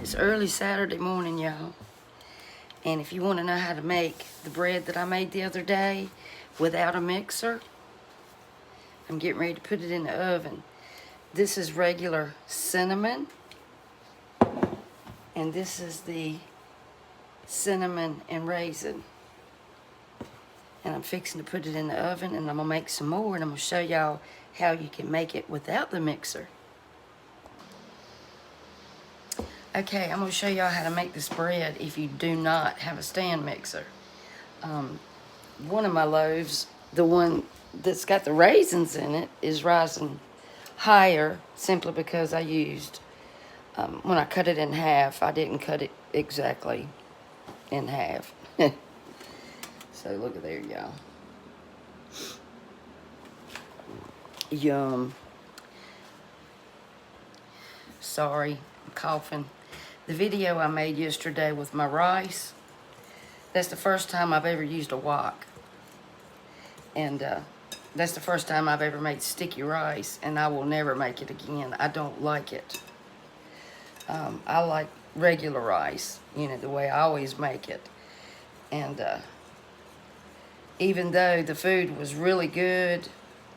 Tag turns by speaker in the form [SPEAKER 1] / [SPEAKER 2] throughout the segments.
[SPEAKER 1] It's early Saturday morning, y'all. And if you want to know how to make the bread that I made the other day without a mixer, I'm getting ready to put it in the oven. This is regular cinnamon. And this is the cinnamon and raisin. And I'm fixing to put it in the oven, and I'm going to make some more, and I'm going to show y'all how you can make it without the mixer. Okay, I'm going to show y'all how to make this bread if you do not have a stand mixer. One of my loaves, the one that's got the raisins in it, is rising higher simply because I used, when I cut it in half, I didn't cut it exactly in half. So look at there, y'all. Yum. Sorry, I'm coughing. The video I made yesterday with my rice, that's the first time I've ever used a wok. And that's the first time I've ever made sticky rice, and I will never make it again. I don't like it. I like regular rice, you know, the way I always make it. And even though the food was really good,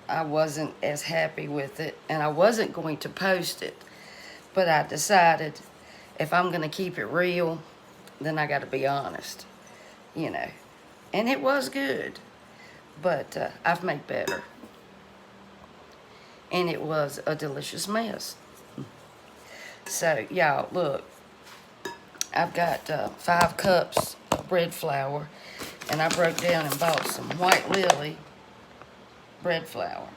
[SPEAKER 1] I wasn't as happy with it, and I wasn't going to post it. But I decided if I'm going to keep it real, then I got to be honest, you know. And it was good, but I've made better. And it was a delicious mess. So, y'all, look. I've got 5 cups of bread flour, and I broke down and bought some White Lily bread flour.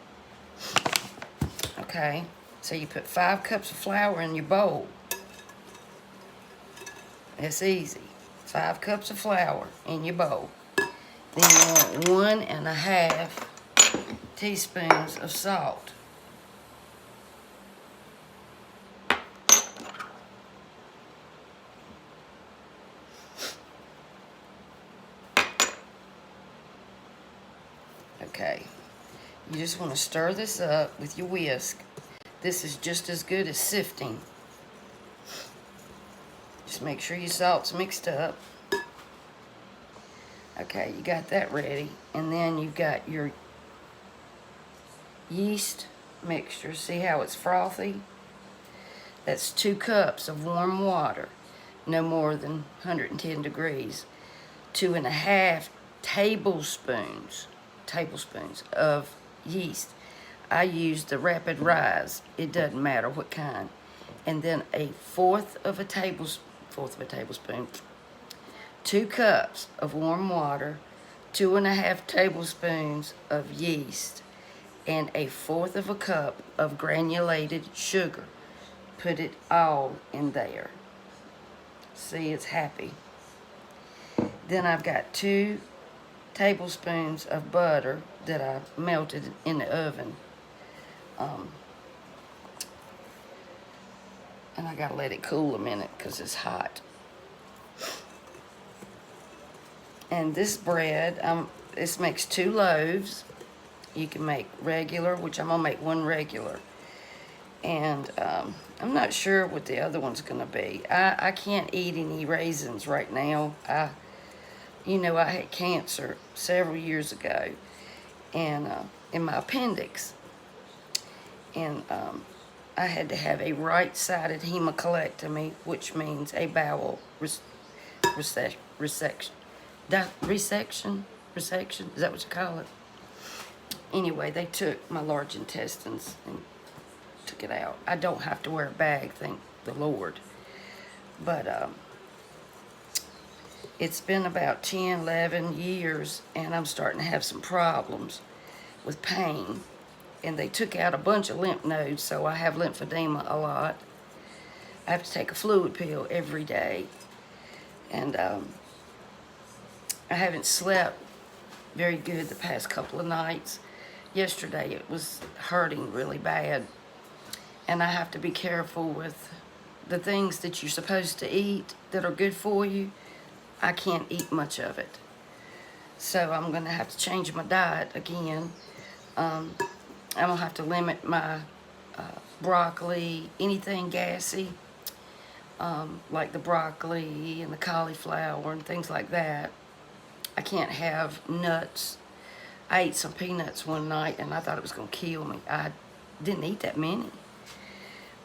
[SPEAKER 1] Okay, so you put 5 cups of flour in your bowl. It's easy. 5 cups of flour in your bowl. Then you want 1.5 teaspoons of salt. Okay, you just want to stir this up with your whisk. This is just as good as sifting. Just make sure your salt's mixed up. Okay, you got that ready. And then you've got your yeast mixture. See how it's frothy? That's 2 cups of warm water, no more than 110 degrees. 2.5 tablespoons of yeast. I use the rapid rise. It doesn't matter what kind. And then a fourth of a tablespoon, 2 cups of warm water, 2.5 tablespoons of yeast, and a fourth of a cup of granulated sugar. Put it all in there. See, it's happy. Then I've got 2 tablespoons of butter that I melted in the oven. And I gotta let it cool a minute because it's hot. And this bread, this makes 2 loaves. You can make regular, which I'm gonna make 1 regular. And I'm not sure what the other one's gonna be. I can't eat any raisins right now. You know, I had cancer several years ago, and in my appendix. And I had to have a right-sided hemicolectomy, which means a bowel resection. Resection? Is that what you call it? Anyway, they took my large intestines and took it out. I don't have to wear a bag, thank the Lord. But it's been about 10, 11 years, and I'm starting to have some problems with pain. And they took out a bunch of lymph nodes, so I have lymphedema a lot. I have to take a fluid pill every day. And I haven't slept very good the past couple of nights. Yesterday it was hurting really bad. And I have to be careful with the things that you're supposed to eat that are good for you. I can't eat much of it. So I'm going to have to change my diet again. I'm going to have to limit my broccoli, anything gassy. like the broccoli and the cauliflower and things like that. I can't have nuts. I ate some peanuts one night and I thought it was going to kill me. I didn't eat that many.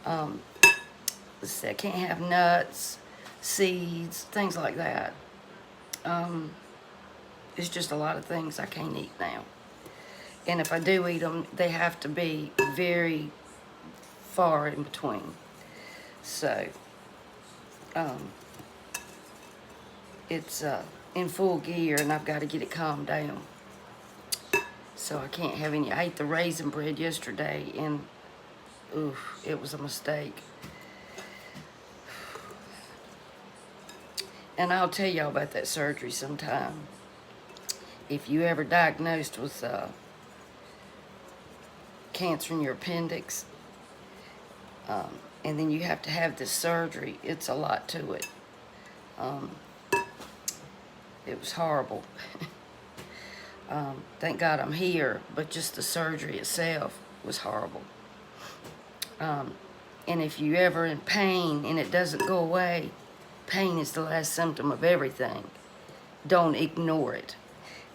[SPEAKER 1] Let's see, I can't have nuts, seeds, things like that. It's just a lot of things I can't eat now. And if I do eat them, they have to be very far in between. So, it's in full gear and I've got to get it calmed down. So I can't have any. I ate the raisin bread yesterday and, oof, it was a mistake. And I'll tell y'all about that surgery sometime. If you ever diagnosed with cancer in your appendix, and then you have to have this surgery, it's a lot to it. It was horrible. Thank God I'm here, but just the surgery itself was horrible. And if you ever in pain and it doesn't go away, pain is the last symptom of everything. Don't ignore it.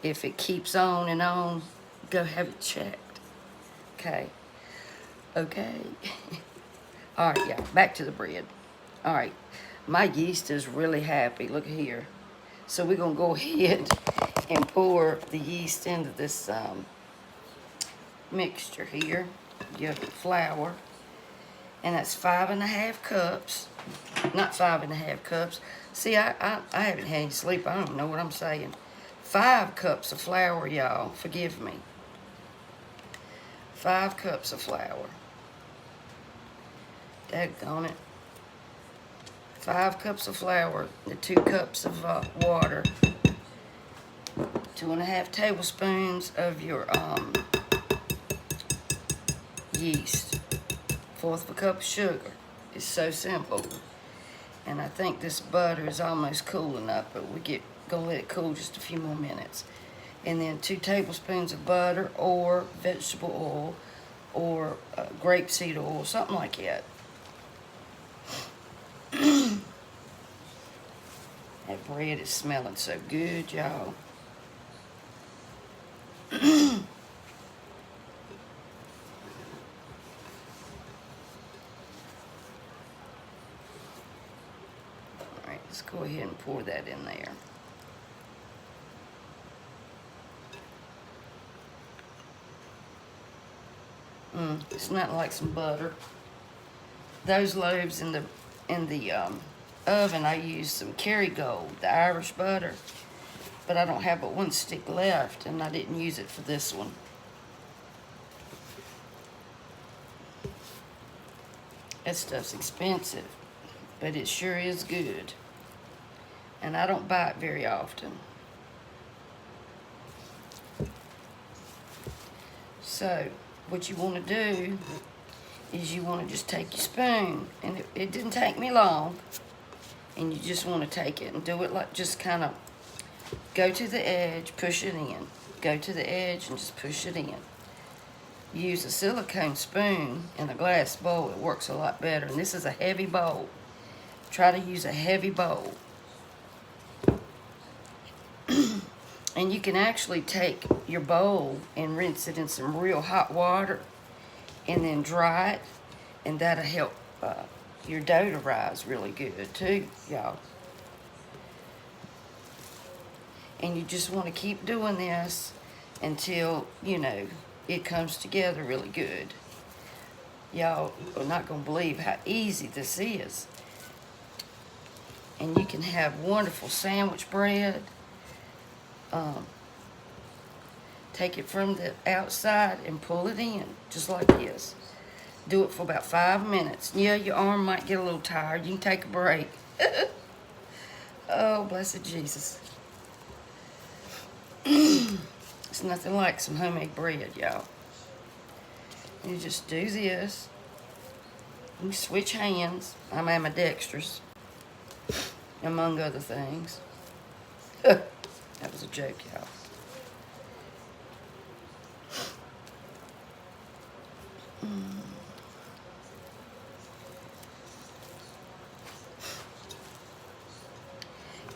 [SPEAKER 1] If it keeps on and on, go have it checked. Okay? Okay. All right, y'all, back to the bread. All right, my yeast is really happy. Look here. So we're going to go ahead and pour the yeast into this mixture here. You have the flour. And that's 5½ cups. Not 5½ cups. See, I haven't had any sleep. I don't even know what I'm saying. 5 cups of flour, y'all. Forgive me. 5 cups of flour. Daggone it. 5 cups of flour. The 2 cups of water. 2½ tablespoons of your yeast. 1/4 of a cup of sugar. It's so simple. And I think this butter is almost cool enough, but gonna let it cool just a few more minutes. And then 2 tablespoons of butter or vegetable oil or grapeseed oil, something like that. That bread is smelling so good, y'all. Alright, let's go ahead and pour that in there. It's not like some butter. Those loaves in the oven, I used some Kerrygold, the Irish butter, but I don't have but 1 stick left, and I didn't use it for this one. That stuff's expensive, but it sure is good, and I don't buy it very often. So what you want to do is you want to just take your spoon, and it didn't take me long, and you just want to take it and do it like, just kind of go to the edge, push it in, go to the edge and just push it in. Use a silicone spoon in a glass bowl. It works a lot better, and this is a heavy bowl. Try to use a heavy bowl. And you can actually take your bowl and rinse it in some real hot water and then dry it, and that'll help your dough to rise really good too, y'all. And you just want to keep doing this until, you know, it comes together really good. Y'all are not going to believe how easy this is. And you can have wonderful sandwich bread. Take it from the outside and pull it in, just like this. Do it for about 5 minutes. Yeah, your arm might get a little tired. You can take a break. Oh, blessed Jesus. It's nothing like some homemade bread, y'all. You just do this. You switch hands. I'm ambidextrous, among other things. That was a joke, y'all.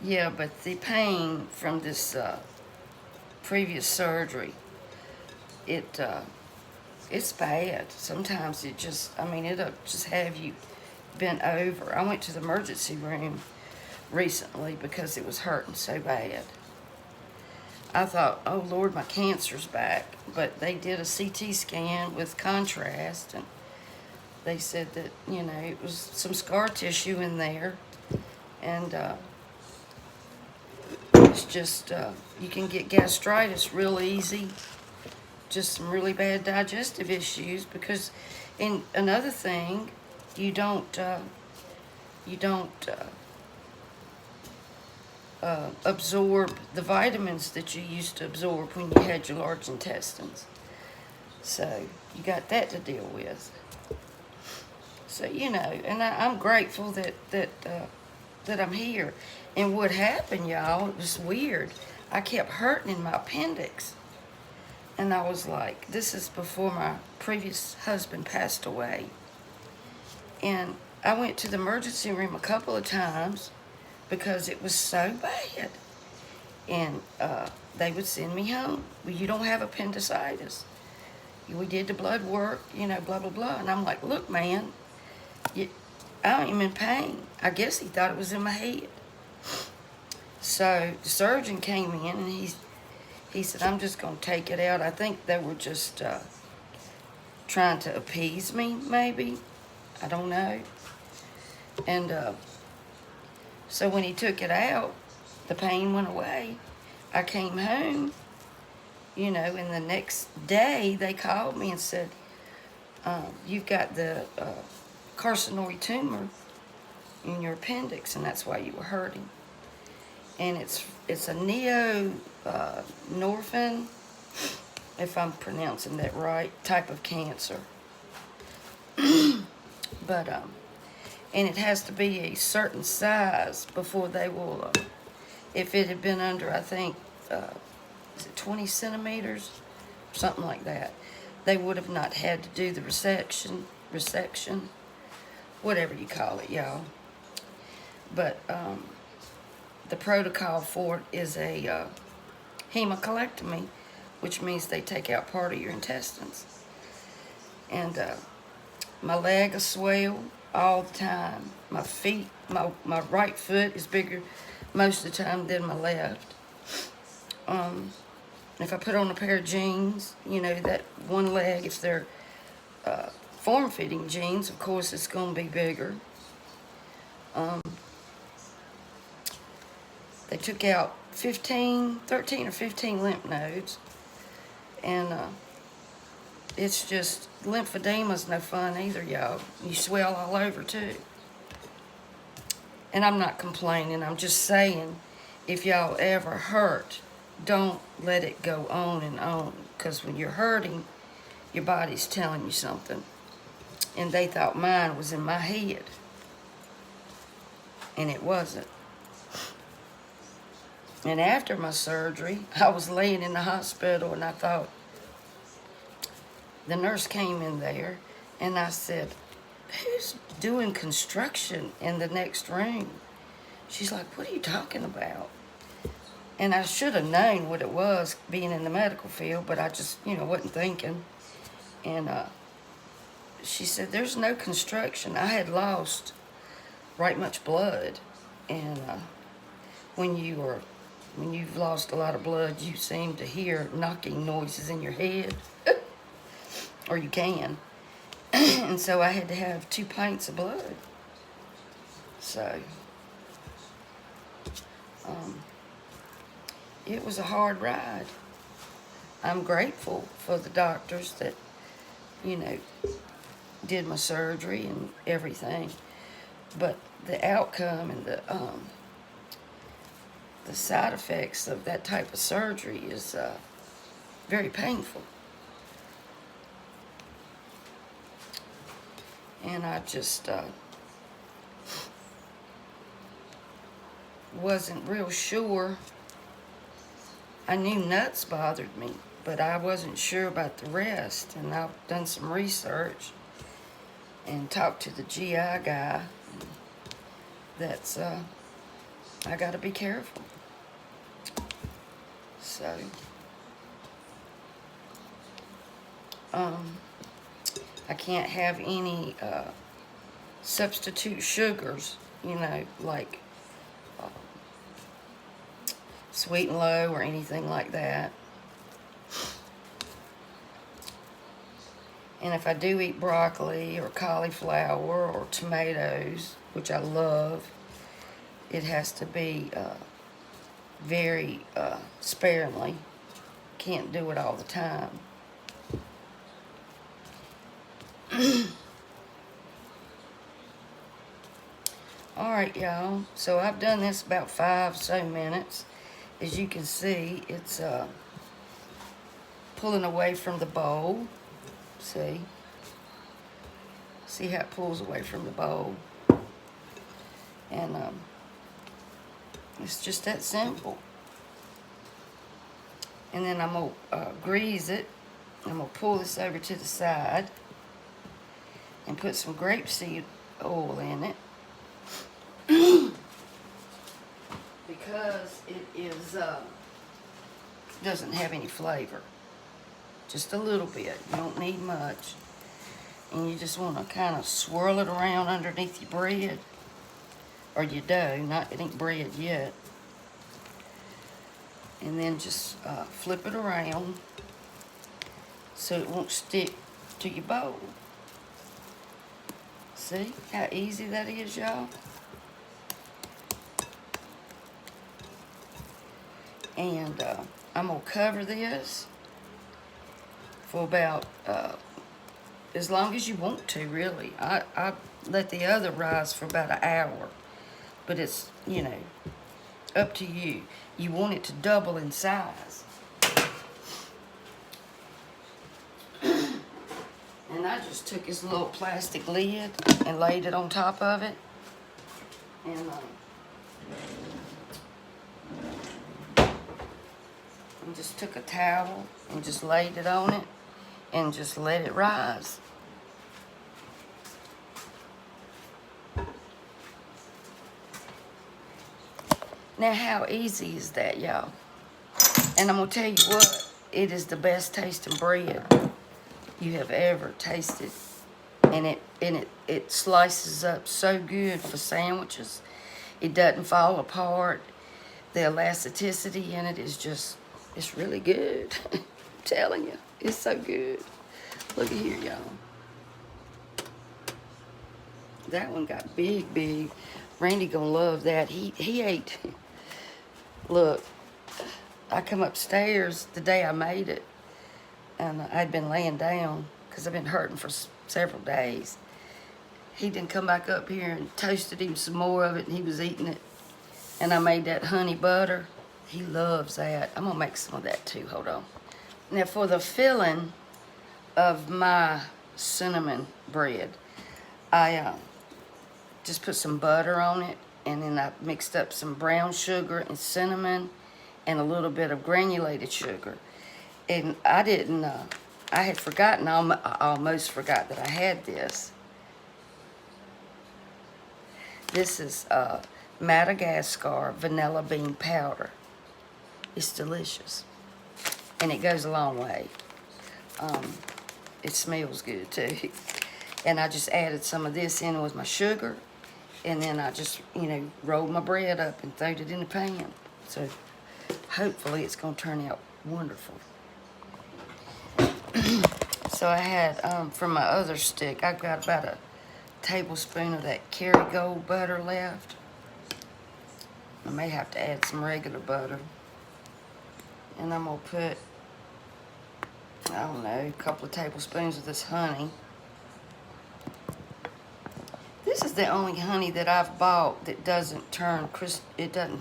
[SPEAKER 1] Yeah, but the pain from this previous surgery, it it's bad. Sometimes it just, I mean, it'll just have you bent over. I went to the emergency room recently because it was hurting so bad. I thought, oh Lord, my cancer's back. But they did a CT scan with contrast, and they said that, you know, it was some scar tissue in there. And it's just, you can get gastritis real easy. Just some really bad digestive issues because, and another thing, you don't absorb the vitamins that you used to absorb when you had your large intestines. So you got that to deal with. So, you know, and I'm grateful that I'm here. And what happened, y'all, it was weird. I kept hurting in my appendix. And I was like, this is before my previous husband passed away. And I went to the emergency room a couple of times because it was so bad. And they would send me home. Well, you don't have appendicitis. We did the blood work, you know, blah, blah, blah. And I'm like, look, man, I am in pain. I guess he thought it was in my head. So the surgeon came in and he said, I'm just going to take it out. I think they were just trying to appease me, maybe. I don't know. And so when he took it out, the pain went away. I came home, you know, and the next day they called me and said, you've got the carcinoid tumor in your appendix, and that's why you were hurting. And it's a neonorphin, if I'm pronouncing that right, type of cancer. But and it has to be a certain size before they will. If it had been under, I think, is it 20 centimeters, something like that, they would have not had to do the resection, whatever you call it, y'all. But the protocol for it is a hemicolectomy, which means they take out part of your intestines. And my leg is swelled all the time. My feet, my right foot is bigger most of the time than my left. If I put on a pair of jeans, you know, that one leg, if they're form-fitting jeans, of course it's going to be bigger. They took out 13 or 15 lymph nodes, and it's just, lymphedema's no fun either, y'all. You swell all over too. And I'm not complaining, I'm just saying, if y'all ever hurt, don't let it go on and on, because when you're hurting, your body's telling you something. And they thought mine was in my head, and it wasn't. And after my surgery, I was laying in the hospital, and I thought, the nurse came in there, and I said, who's doing construction in the next room? She's like, what are you talking about? And I should have known what it was, being in the medical field, but I just, you know, wasn't thinking. And she said, there's no construction. I had lost right much blood. And when you've lost a lot of blood, you seem to hear knocking noises in your head. Or you can. And so I had to have 2 pints of blood. So it was a hard ride. I'm grateful for the doctors that, you know, did my surgery and everything. But the outcome and the side effects of that type of surgery is very painful. And I just wasn't real sure. I knew nuts bothered me, but I wasn't sure about the rest. And I've done some research and talked to the GI guy that's I gotta be careful. So, I can't have any substitute sugars, you know, like Sweet and Low or anything like that. And if I do eat broccoli or cauliflower or tomatoes, which I love, it has to be very sparingly. Can't do it all the time. Alright, y'all. So I've done this about 5 so minutes. As you can see, it's pulling away from the bowl. See? See how it pulls away from the bowl? And it's just that simple. And then I'm going to grease it. I'm going to pull this over to the side and put some grapeseed oil in it. Because it is doesn't have any flavor. Just a little bit. You don't need much. And you just want to kind of swirl it around underneath your bread. Or your dough. It ain't bread yet. And then just flip it around so it won't stick to your bowl. See how easy that is, y'all? And I'm going to cover this for about, as long as you want to, really. I let the other rise for about an hour. But it's, you know, up to you. You want it to double in size. And I just took this little plastic lid and laid it on top of it. And just took a towel and just laid it on it and just let it rise. Now, how easy is that, y'all? And I'm going to tell you what, it is the best tasting bread you have ever tasted. And it slices up so good for sandwiches. It doesn't fall apart. The elasticity in it is just, it's really good. I'm telling you, it's so good. Look at here, y'all. That one got big, big. Randy gonna love that. He ate. Look, I come upstairs the day I made it, and I'd been laying down because I've been hurting for several days. He didn't come back up here and toasted him some more of it, and he was eating it. And I made that honey butter. He loves that. I'm gonna make some of that too. Hold on. Now for the filling of my cinnamon bread, I just put some butter on it, and then I mixed up some brown sugar and cinnamon and a little bit of granulated sugar. And I didn't, I had forgotten, I almost forgot that I had this. This is Madagascar vanilla bean powder. It's delicious. And it goes a long way. It smells good too. And I just added some of this in with my sugar. And then I just, you know, rolled my bread up and throwed it in the pan. So hopefully it's going to turn out wonderful. So I had, from my other stick, I've got about a tablespoon of that Kerrygold butter left. I may have to add some regular butter. And I'm going to put, I don't know, a couple of tablespoons of this honey. This is the only honey that I've bought that doesn't it doesn't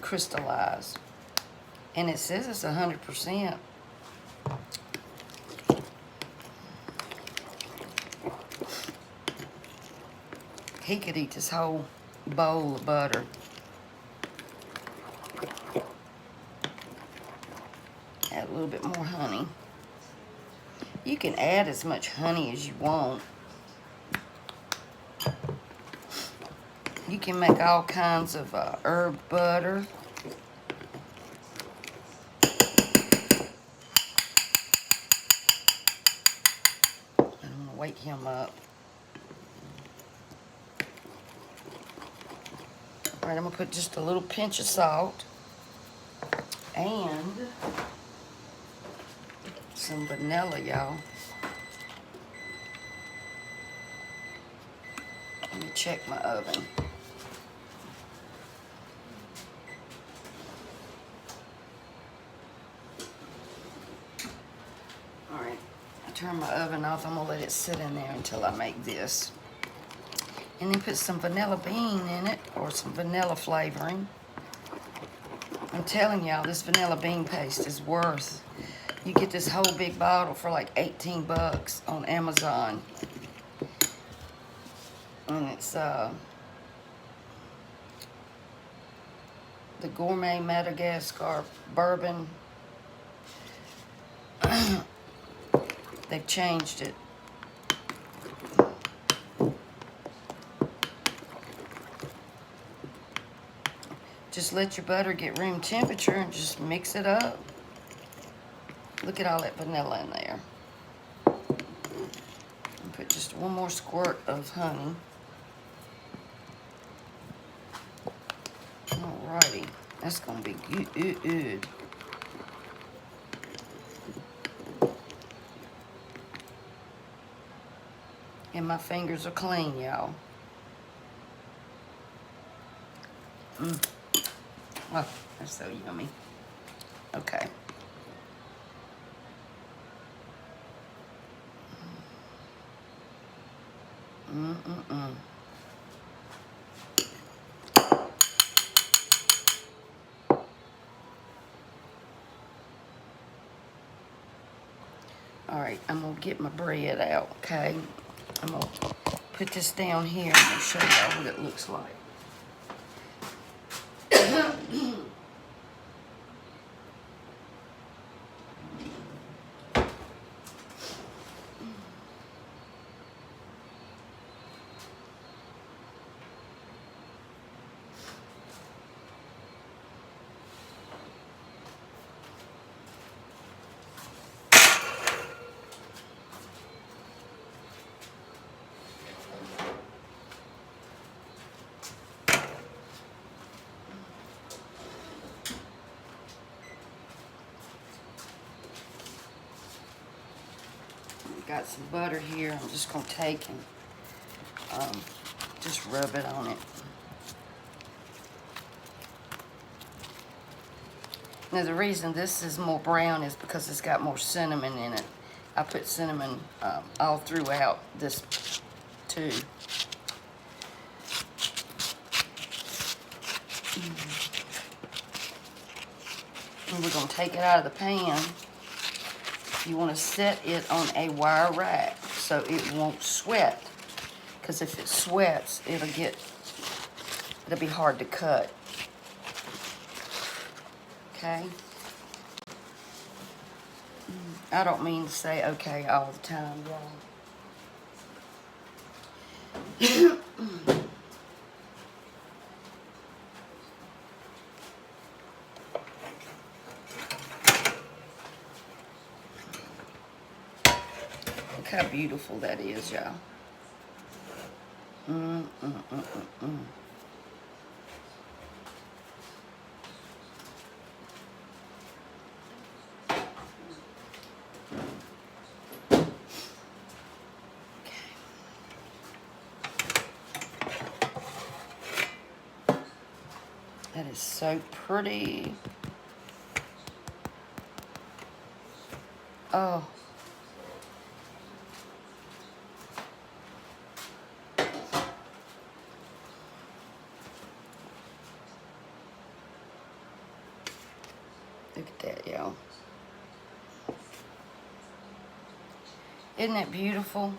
[SPEAKER 1] crystallize. And it says it's 100%. He could eat this whole bowl of butter. Add a little bit more honey. You can add as much honey as you want. You can make all kinds of herb butter. I'm gonna wake him up. All right, I'm gonna put just a little pinch of salt and some vanilla, y'all. Let me check my oven. All right, I turn my oven off. I'm gonna let it sit in there until I make this. And then put some vanilla bean in it, or some vanilla flavoring. I'm telling y'all, this vanilla bean paste is worth. You get this whole big bottle for like 18 bucks on Amazon. And it's the Gourmet Madagascar bourbon. They've changed it. Just let your butter get room temperature and just mix it up. Look at all that vanilla in there. And put just one more squirt of honey. Alrighty, that's gonna be good. And my fingers are clean, y'all. Oh, that's so yummy. Okay. All right, I'm gonna get my bread out, okay? I'm gonna put this down here and I'll show y'all what it looks like. Got some butter here. I'm just gonna take and just rub it on it. Now the reason this is more brown is because it's got more cinnamon in it. I put cinnamon all throughout this too. And we're gonna take it out of the pan. You want to set it on a wire rack so it won't sweat. Because if it sweats, it'll be hard to cut. Okay? I don't mean to say okay all the time, y'all. Look how beautiful that is, y'all. That is so pretty. Oh. Look at that, y'all. Isn't that beautiful?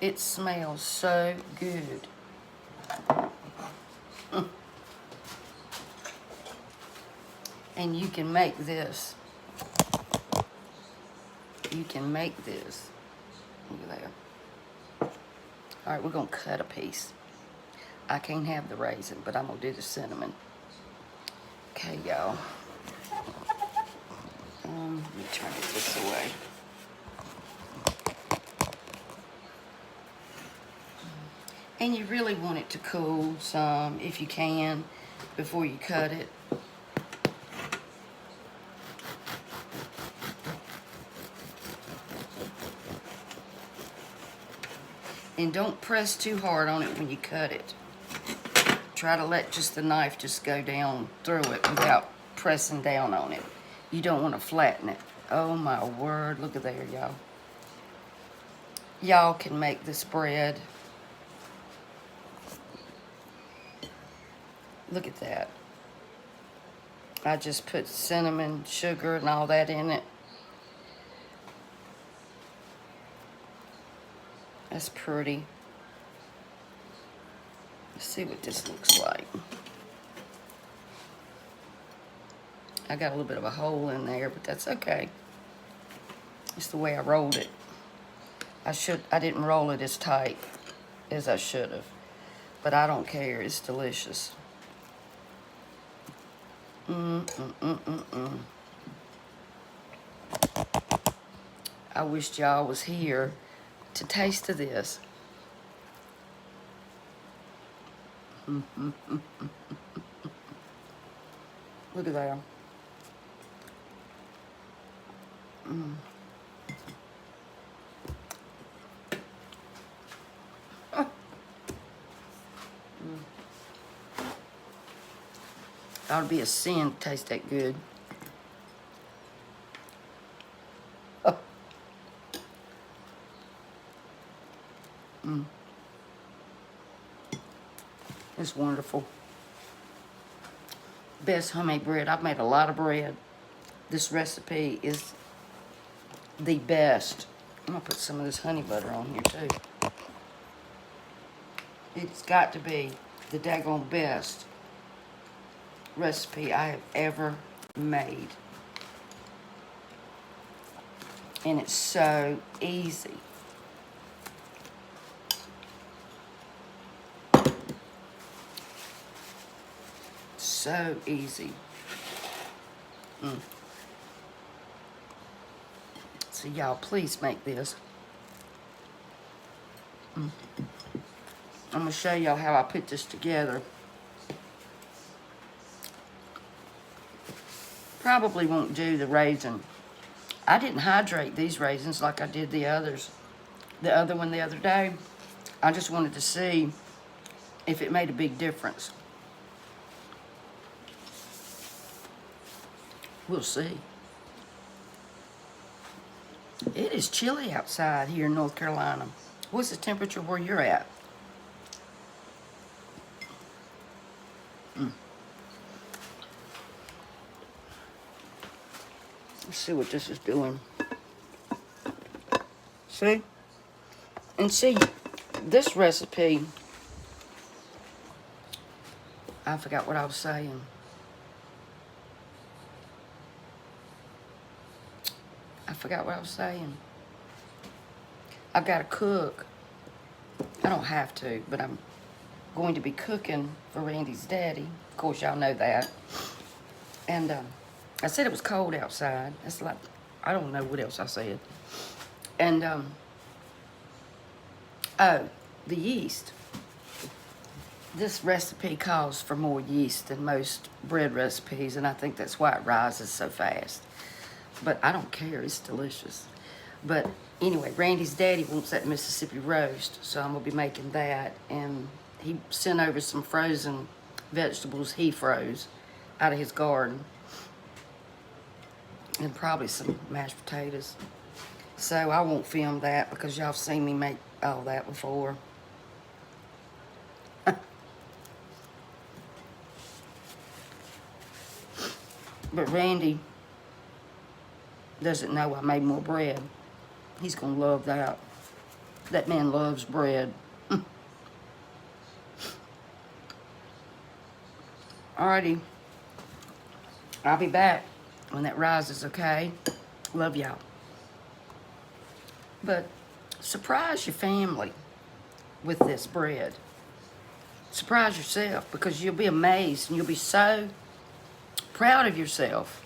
[SPEAKER 1] It smells so good. And you can make this. You can make this. Look at there. All right, we're gonna cut a piece. I can't have the raisin, but I'm gonna do the cinnamon. Okay, y'all. Let me turn it this away. And you really want it to cool some, if you can, before you cut it. And don't press too hard on it when you cut it. Try to let just the knife just go down through it without pressing down on it. You don't want to flatten it. Oh my word, look at there, y'all. Y'all can make this bread. Look at that. I just put cinnamon, sugar, and all that in it. That's pretty. Let's see what this looks like. I got a little bit of a hole in there, but that's okay. It's the way I rolled it. I didn't roll it as tight as I should have, but I don't care. It's delicious. I wished y'all was here to taste of this. Look at that. That would be a sin to taste that good. Oh. It's wonderful. Best homemade bread. I've made a lot of bread. This recipe is the best. I'm gonna put some of this honey butter on here too. It's got to be the daggone best recipe I have ever made. And it's so easy. So easy. So y'all, please make this. I'm gonna show y'all how I put this together. Probably won't do the raisin. I didn't hydrate these raisins like I did the others. The other one the other day. I just wanted to see if it made a big difference. We'll see. It is chilly outside here in North Carolina. What's the temperature where you're at? Let's see what this is doing. See? And see, this recipe, I forgot what I was saying. I've got to cook. I don't have to, but I'm going to be cooking for Randy's daddy. Of course, y'all know that. And I said it was cold outside. That's like, I don't know what else I said. And, oh, the yeast. This recipe calls for more yeast than most bread recipes, and I think that's why it rises so fast. But I don't care, it's delicious. But anyway, Randy's daddy wants that Mississippi roast, so I'm gonna be making that. And he sent over some frozen vegetables he froze out of his garden. And probably some mashed potatoes. So I won't film that because y'all have seen me make all that before. But Randy doesn't know I made more bread. He's gonna love that. That man loves bread. Alrighty. I'll be back when that rises, okay? Love y'all. But surprise your family with this bread. surprise yourself, because you'll be amazed and you'll be so proud of yourself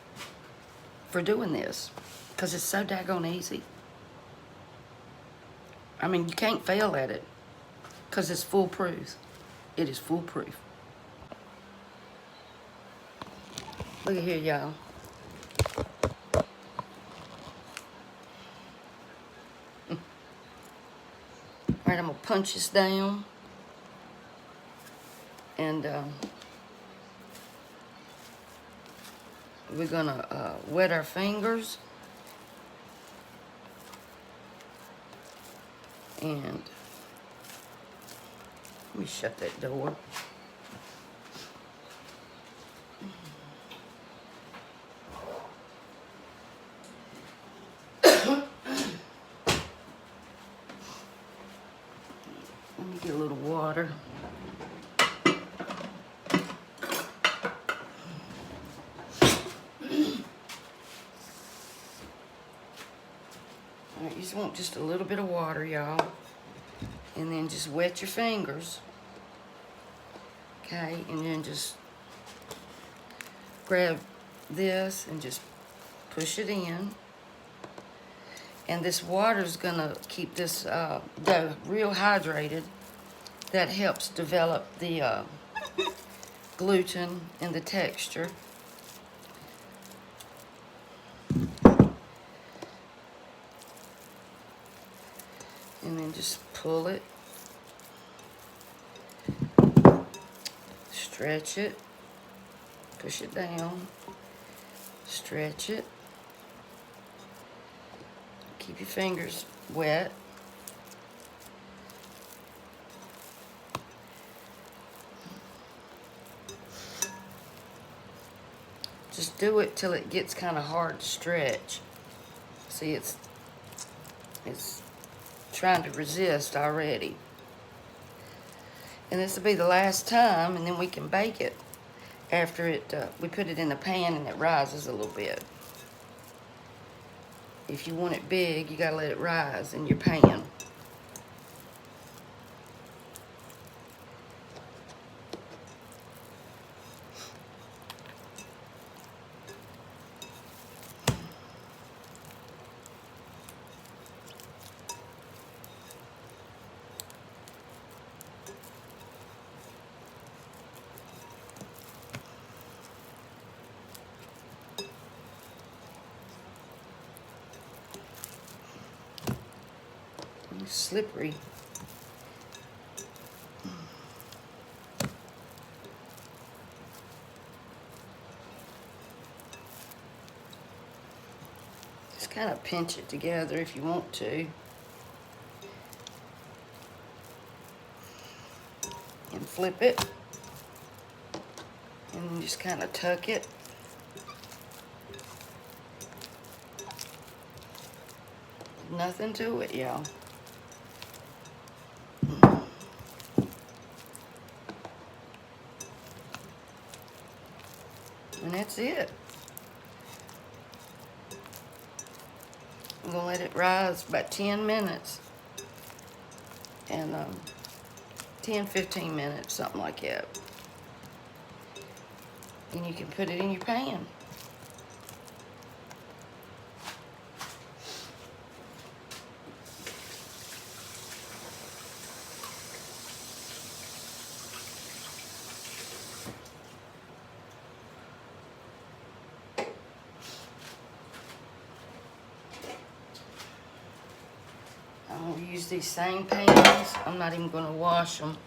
[SPEAKER 1] for doing this, because it's so daggone easy. I mean, you can't fail at it because it's foolproof. It is foolproof. Look at here, y'all. All right, I'm gonna punch this down, and we're gonna wet our fingers, and let me shut that door. Let me get a little water. All right, you just want just a little bit of water, y'all. And then just wet your fingers. Okay, and then just grab this and just push it in. And this water is gonna keep this dough real hydrated. That helps develop the gluten and the texture. And then just pull it, stretch it, push it down, stretch it. Keep your fingers wet. Just do it till it gets kind of hard to stretch. See, it's trying to resist already. And this will be the last time, and then we can bake it after we put it in the pan and it rises a little bit. If you want it big, you gotta let it rise in your pan. Slippery. Just kind of pinch it together if you want to. And flip it. And just kind of tuck it. Nothing to it, y'all. And that's it. I'm gonna let it rise about 10 minutes. And 10, 15 minutes, something like that. And you can put it in your pan. I'm going to use these same pans. I'm not even going to wash them.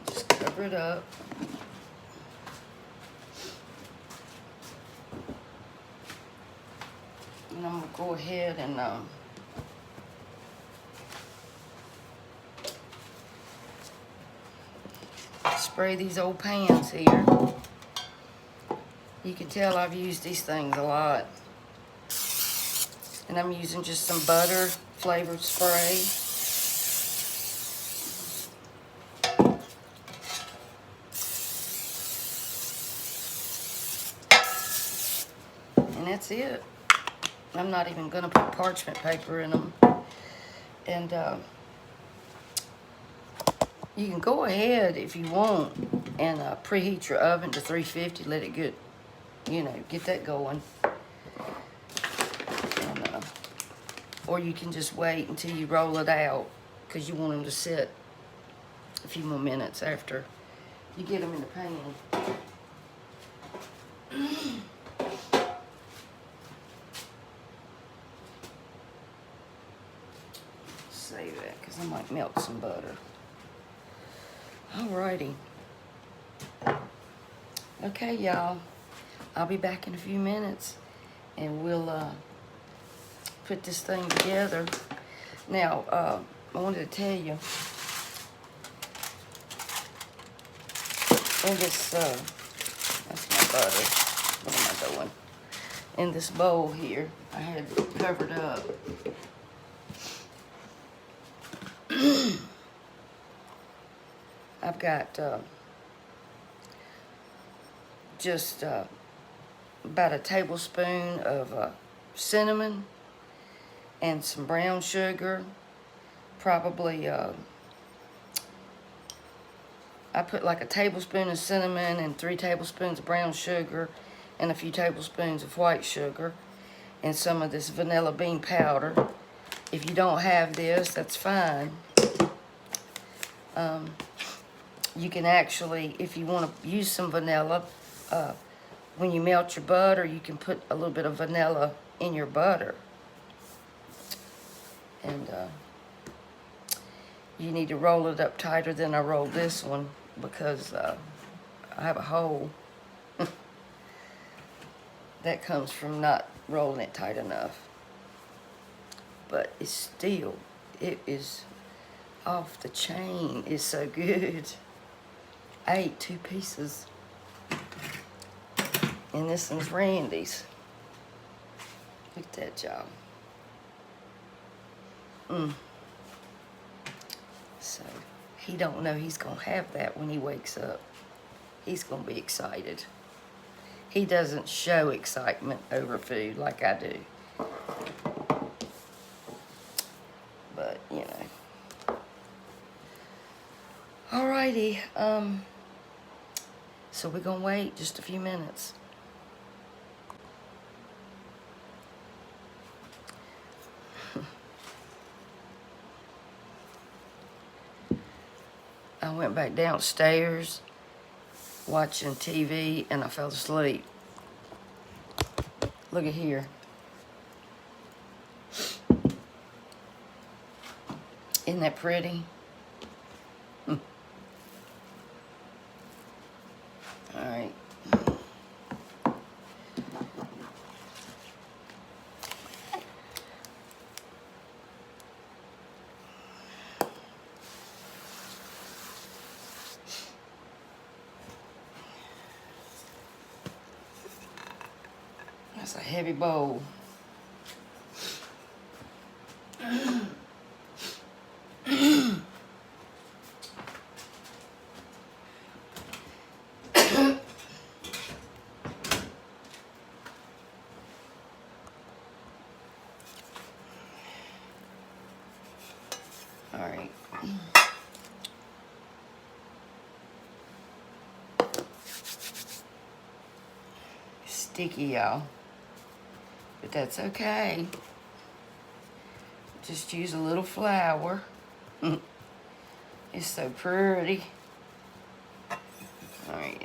[SPEAKER 1] Just cover it up. And I'm going to go ahead and spray these old pans here. You can tell I've used these things a lot. And I'm using just some butter flavored spray. And that's it. I'm not even going to put parchment paper in them. And you can go ahead if you want and preheat your oven to 350. Let it get, get that going. And, or you can just wait until you roll it out, because you want them to sit a few more minutes after you get them in the pan. Save that, because I might melt some butter. Alrighty. Okay, y'all. I'll be back in a few minutes, and we'll put this thing together. Now, I wanted to tell you, in this, that's my butter. What am I doing? In this bowl here, I had it covered up. I've got just about a tablespoon of cinnamon and some brown sugar. Probably, I put like a tablespoon of cinnamon and 3 tablespoons of brown sugar and a few tablespoons of white sugar and some of this vanilla bean powder. If you don't have this, that's fine. You can actually, if you want to use some vanilla, when you melt your butter, you can put a little bit of vanilla in your butter. And you need to roll it up tighter than I rolled this one, because I have a hole. That comes from not rolling it tight enough. But it's still, it is off the chain. It's so good. I ate 2 pieces. And this one's Randy's. Look at that, y'all. So, he don't know he's going to have that when he wakes up. He's going to be excited. He doesn't show excitement over food like I do. But, Alrighty. So we're going to wait just a few minutes. I went back downstairs watching TV and I fell asleep. Look at here. Isn't that pretty? All right. That's a heavy bowl. All right. Sticky, y'all. But that's okay. Just use a little flour. It's so pretty. All right.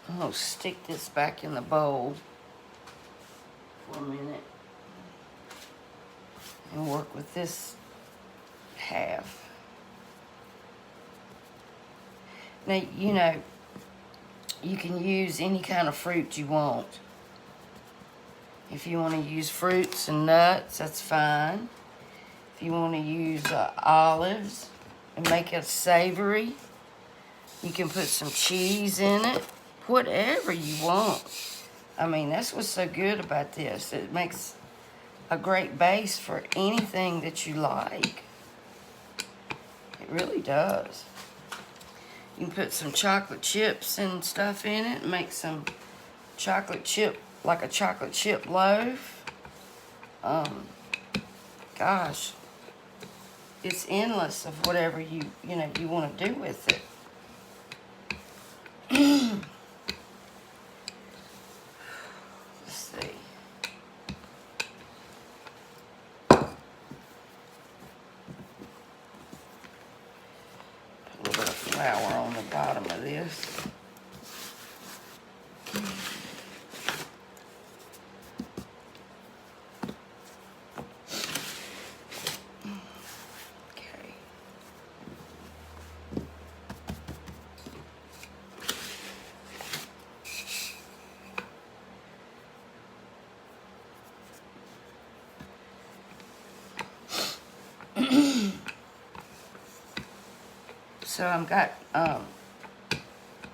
[SPEAKER 1] I'm going to stick this back in the bowl for a minute and work with this half. Now, you can use any kind of fruit you want. If you want to use fruits and nuts, that's fine. If you want to use olives and make it savory, you can put some cheese in it. Whatever you want. I mean, that's what's so good about this. It makes a great base for anything that you like. It really does. You can put some chocolate chips and stuff in it and make some chocolate chip, like a chocolate chip loaf. Gosh, it's endless of whatever you want to do with it. Let's see. Put a little bit of flour on the bottom of this. So I've got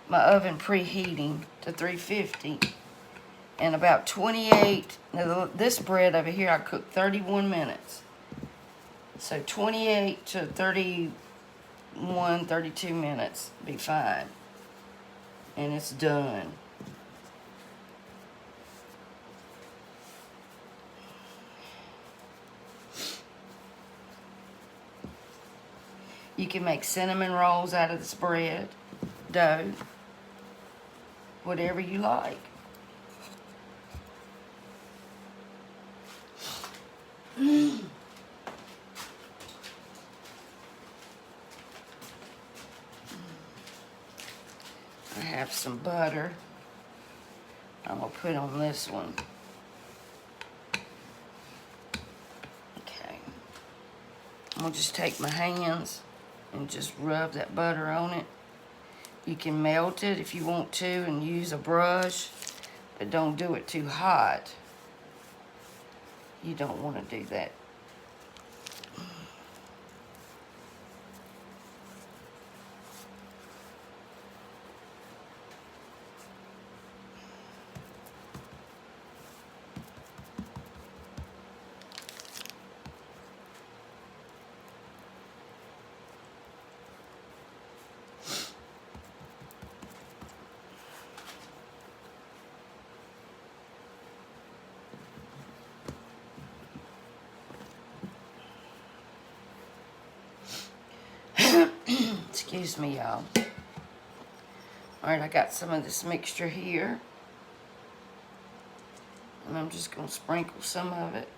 [SPEAKER 1] my oven preheating to 350, and about 28, now this bread over here I cooked 31 minutes. So 28 to 31, 32 minutes be fine. And it's done. You can make cinnamon rolls out of this bread dough, whatever you like. I have some butter I'm going to put on this one. Okay. I'm going to just take my hands and just rub that butter on it. You can melt it if you want to and use a brush, but don't do it too hot. You don't want to do that. Excuse me, y'all. Alright, I got some of this mixture here. And I'm just going to sprinkle some of it.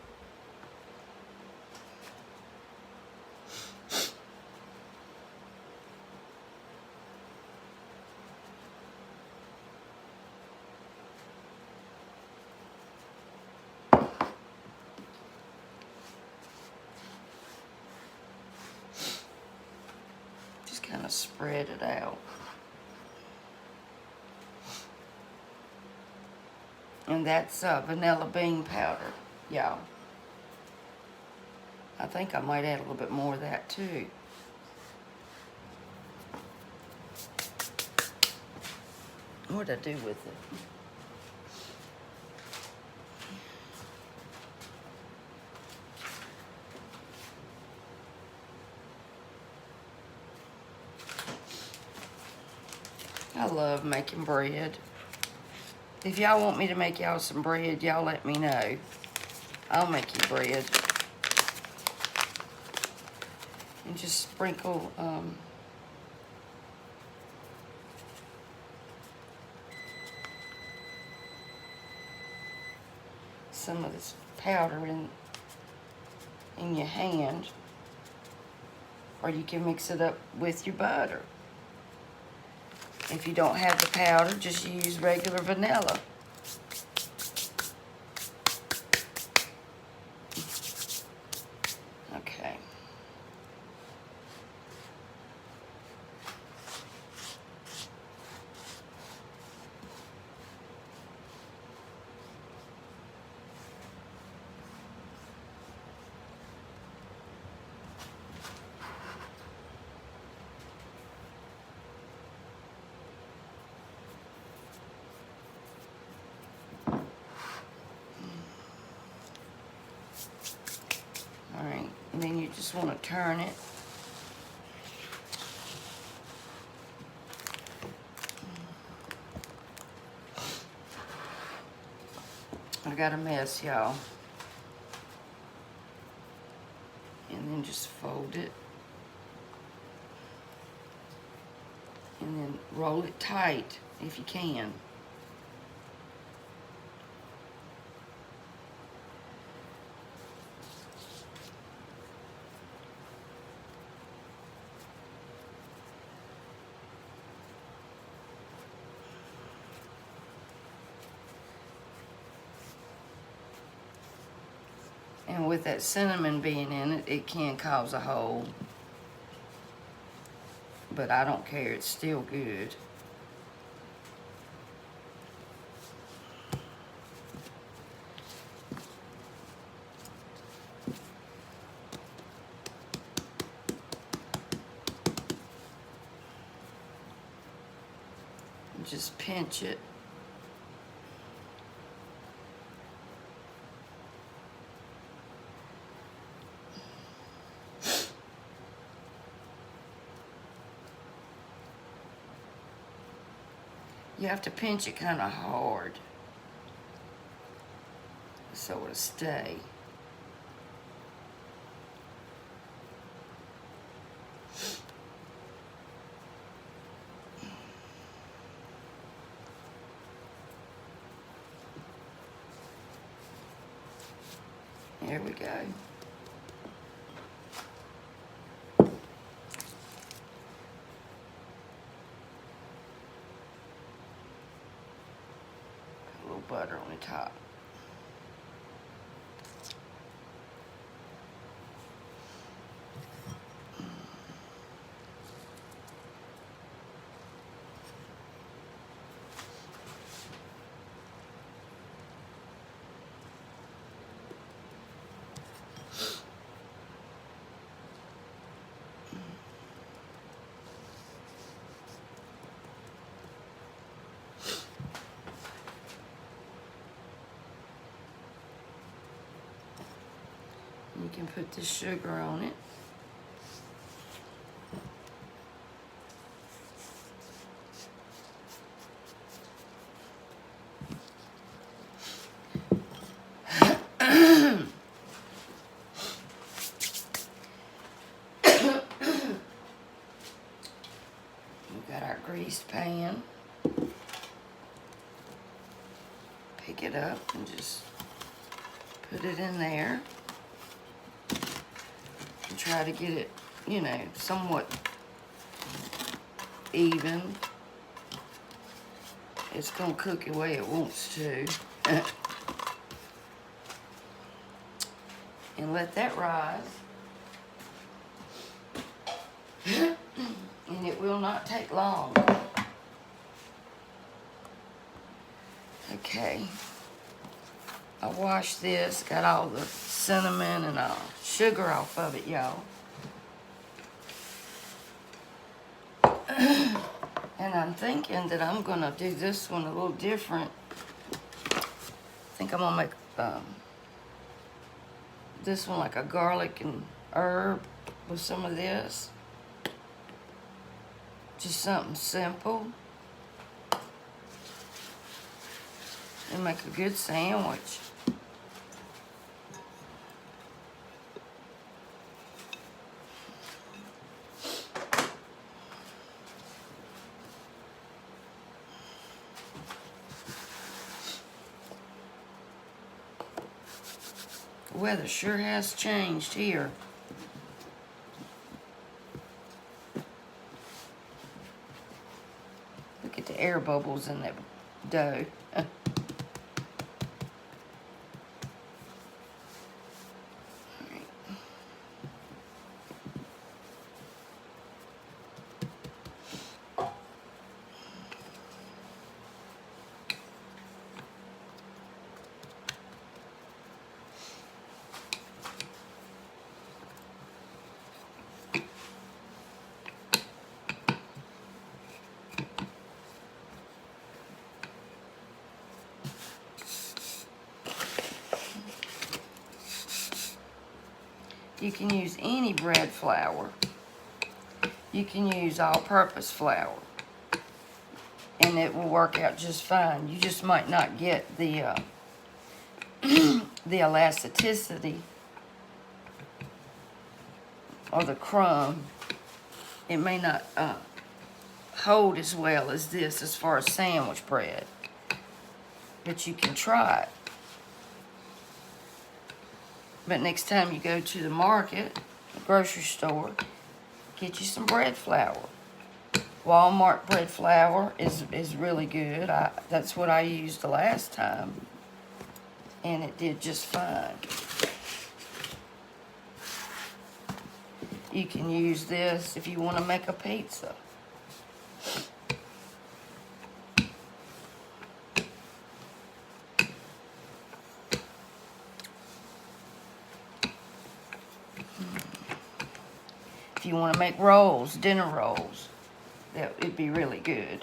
[SPEAKER 1] Kind of spread it out. And that's vanilla bean powder, y'all. I think I might add a little bit more of that too. What did I do with it? I love making bread. If y'all want me to make y'all some bread, y'all let me know. I'll make you bread. And just sprinkle some of this powder in your hand. Or you can mix it up with your butter. If you don't have the powder, just use regular vanilla. Okay. Alright, and then you just want to turn it. I got a mess, y'all. And then just fold it. And then roll it tight if you can. And with that cinnamon being in it, it can cause a hole. But I don't care, it's still good. Just pinch it. You have to pinch it kind of hard so it'll stay. There we go. Put a little butter on the top. You can put the sugar on it. We've got our greased pan. Pick it up and just put it in there. And try to get it, you know, somewhat even. It's gonna cook the way it wants to. And let that rise. And it will not take long. Okay. I washed this, got all the cinnamon and sugar off of it, y'all. And I'm thinking that I'm gonna do this one a little different. I think I'm gonna make this one like a garlic and herb with some of this. Just something simple. And make a good sandwich. The weather sure has changed here. Look at the air bubbles in that dough. You can use any bread flour. You can use all-purpose flour, and it will work out just fine. You just might not get the the elasticity or the crumb. It may not hold as well as this as far as sandwich bread, but you can try it. But next time you go to the market, the grocery store, get you some bread flour. Walmart bread flour is really good. That's what I used the last time, and it did just fine. You can use this if you want to make a pizza. If you want to make rolls, dinner rolls, it'd be really good.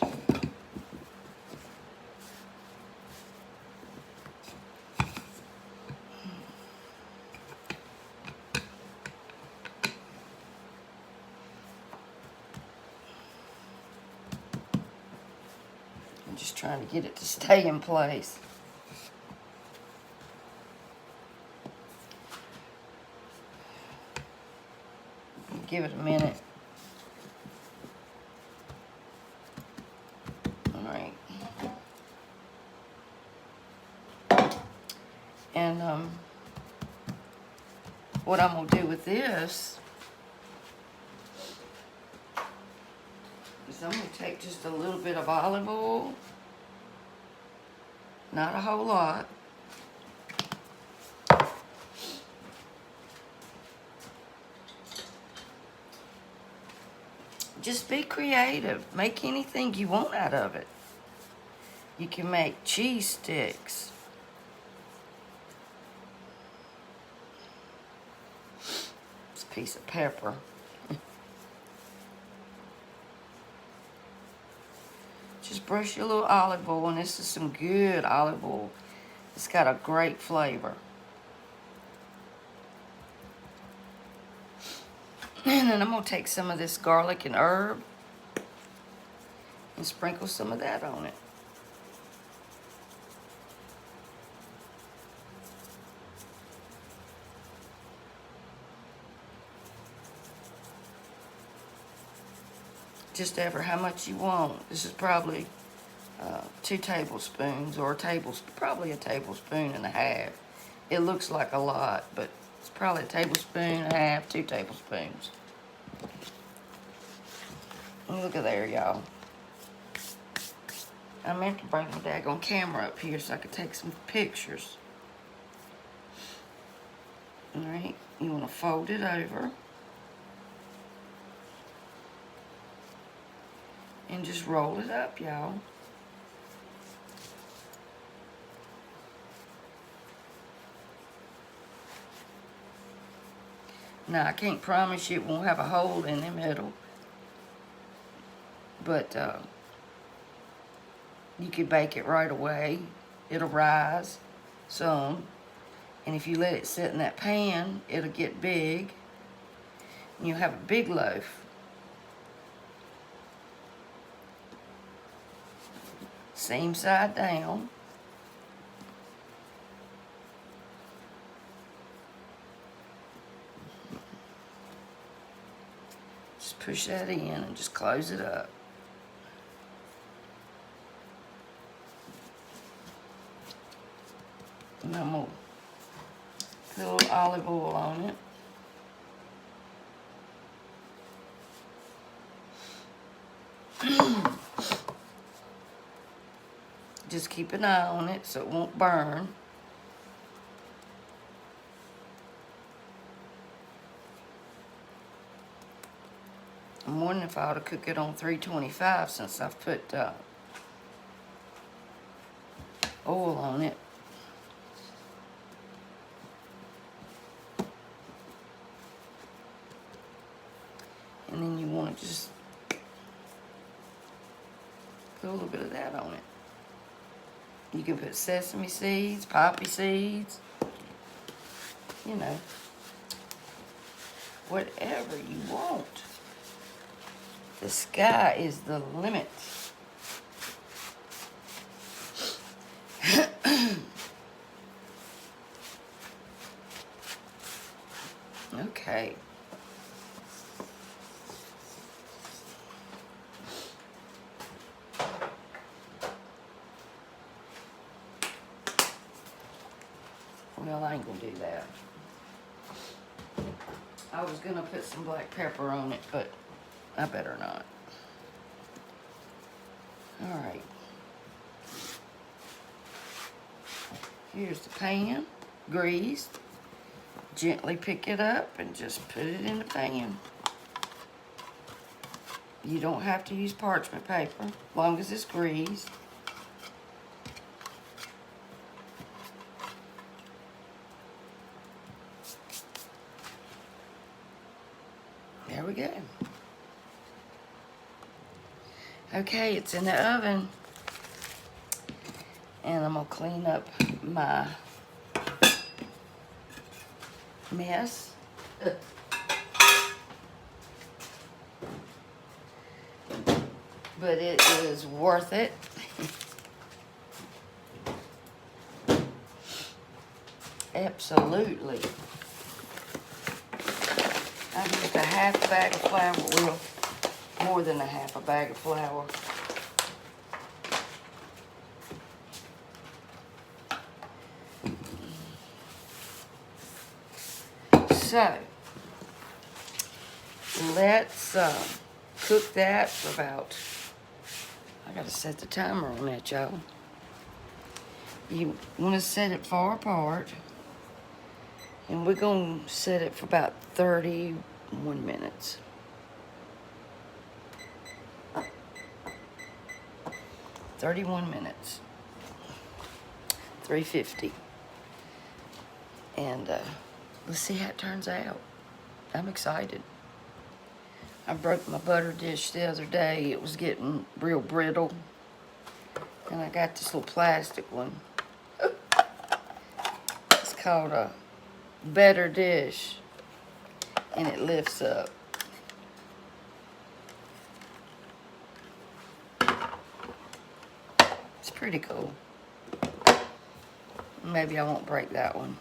[SPEAKER 1] I'm just trying to get it to stay in place. Give it a minute. All right. And what I'm gonna do with this is I'm gonna take just a little bit of olive oil, not a whole lot. Just be creative. Make anything you want out of it. You can make cheese sticks. This piece of pepper. Just brush your little olive oil, and this is some good olive oil. It's got a great flavor. And then I'm going to take some of this garlic and herb and sprinkle some of that on it. Just ever how much you want. This is probably 2 tablespoons or probably a tablespoon and a half. It looks like a lot, but it's probably a tablespoon and a half, 2 tablespoons. Look at there, y'all. I meant to bring my daggone camera up here so I could take some pictures. Alright, you want to fold it over. And just roll it up, y'all. Now, I can't promise you it won't have a hole in the middle. But you could bake it right away. It'll rise some. And if you let it sit in that pan, it'll get big. And you'll have a big loaf. Same side down. Just push that in and just close it up. And I'm going to put a little olive oil on it. Just keep an eye on it so it won't burn. I'm wondering if I ought to cook it on 325 since I've put oil on it. And then you want to just put a little bit of that on it. You can put sesame seeds, poppy seeds, you know. whatever you want. The sky is the limit. Okay. Well, I ain't gonna do that. I was gonna put some black pepper on it, but I better not. All right. Here's the pan, greased. Gently pick it up and just put it in the pan. You don't have to use parchment paper, as long as it's greased. There we go. Okay, it's in the oven. And I'm gonna clean up my mess. But it is worth it. Absolutely. I used a half a bag of flour, well, more than a half a bag of flour. So, let's cook that for about, I gotta set the timer on that, y'all. You wanna set it far apart, and we're gonna set it for about 31 minutes. "31 minutes, 350. And let's see how it turns out. I'm excited. I broke my butter dish the other day. It was getting real brittle. And I got this little plastic one. It's called a Better Dish. And it lifts up. It's pretty cool. Maybe I won't break that one.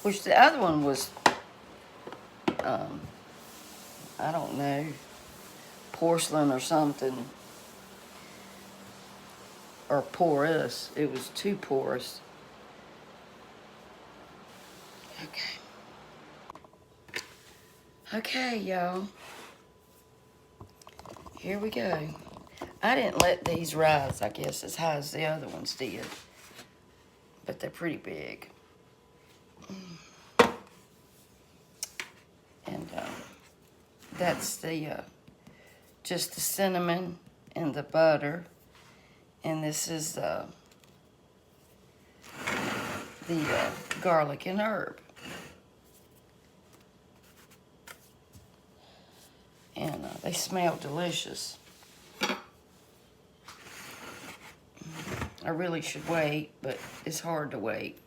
[SPEAKER 1] Which the other one was, I don't know, porcelain or something. Or porous. It was too porous. Okay. Okay, y'all. Here we go. I didn't let these rise, I guess, as high as the other ones did. But they're pretty big. And that's the just the cinnamon and the butter. And this is the garlic and herb. And they smell delicious. I really should wait, but it's hard to wait.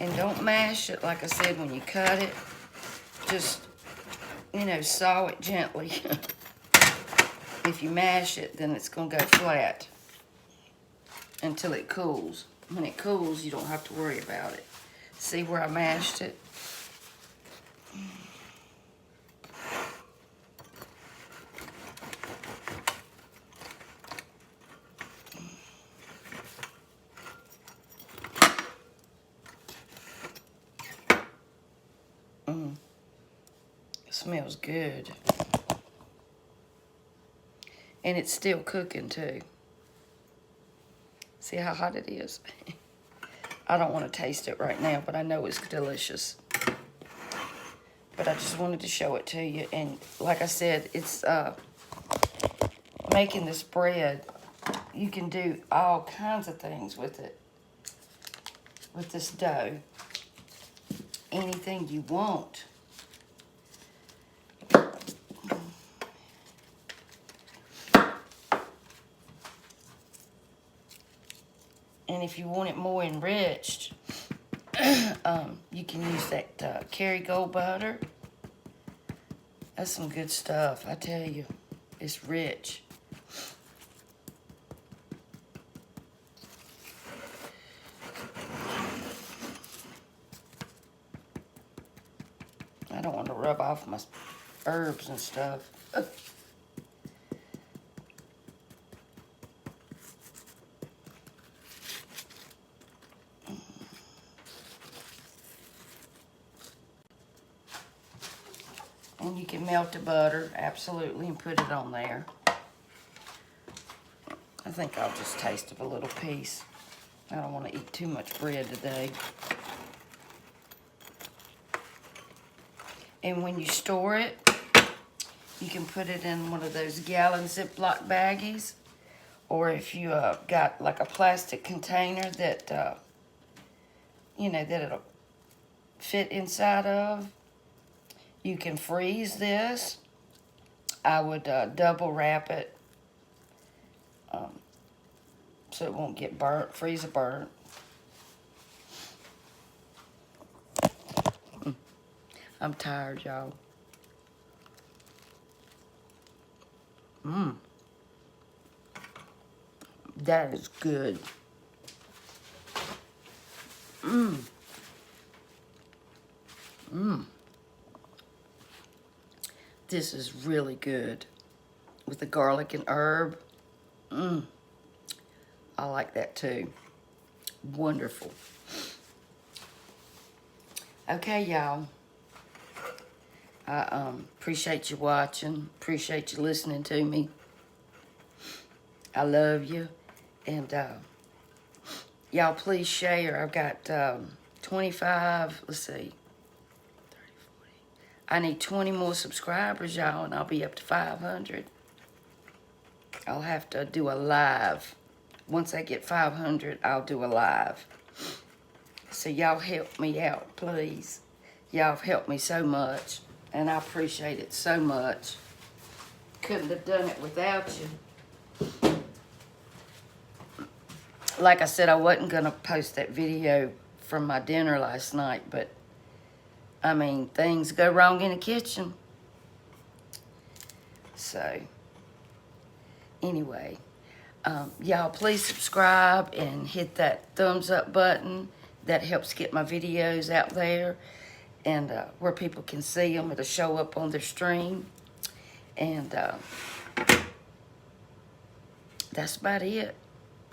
[SPEAKER 1] And don't mash it, like I said, when you cut it. Just, you know, saw it gently. If you mash it, then it's going to go flat until it cools. When it cools, you don't have to worry about it. See where I mashed it? It smells good. And it's still cooking too. See how hot it is? I don't want to taste it right now, but I know it's delicious. But I just wanted to show it to you. And like I said, it's making this bread. You can do all kinds of things with it, with this dough. anything you want. And if you want it more enriched, you can use that Kerrygold butter. That's some good stuff, I tell you. It's rich. I don't want to rub off my herbs and stuff. And you can melt the butter, absolutely, and put it on there. I think I'll just taste of a little piece. I don't want to eat too much bread today. And when you store it, you can put it in one of those gallon Ziploc baggies. Or if you got like a plastic container that, you know, that it'll fit inside of, you can freeze this. I would double wrap it so it won't get burnt, freeze or burnt. I'm tired, y'all. That is good. This is really good with the garlic and herb. I like that too. Wonderful. Okay, y'all. I appreciate you watching. Appreciate you listening to me. I love you. And y'all please share. I've got 25, let's see, 30, 40. I need 20 more subscribers, y'all, and I'll be up to 500. I'll have to do a live. Once I get 500, I'll do a live. So y'all help me out, please. Y'all have helped me so much, and I appreciate it so much. Couldn't have done it without you. Like I said, I wasn't going to post that video from my dinner last night, but, I mean, things go wrong in the kitchen. So, anyway, y'all please subscribe and hit that thumbs up button. That helps get my videos out there and where people can see them. It'll show up on their stream. And that's about it.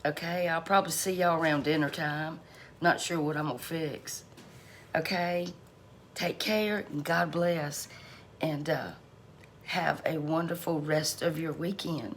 [SPEAKER 1] Okay, I'll probably see y'all around dinner time. Not sure what I'm gonna fix. Okay, take care and God bless. And have a wonderful rest of your weekend.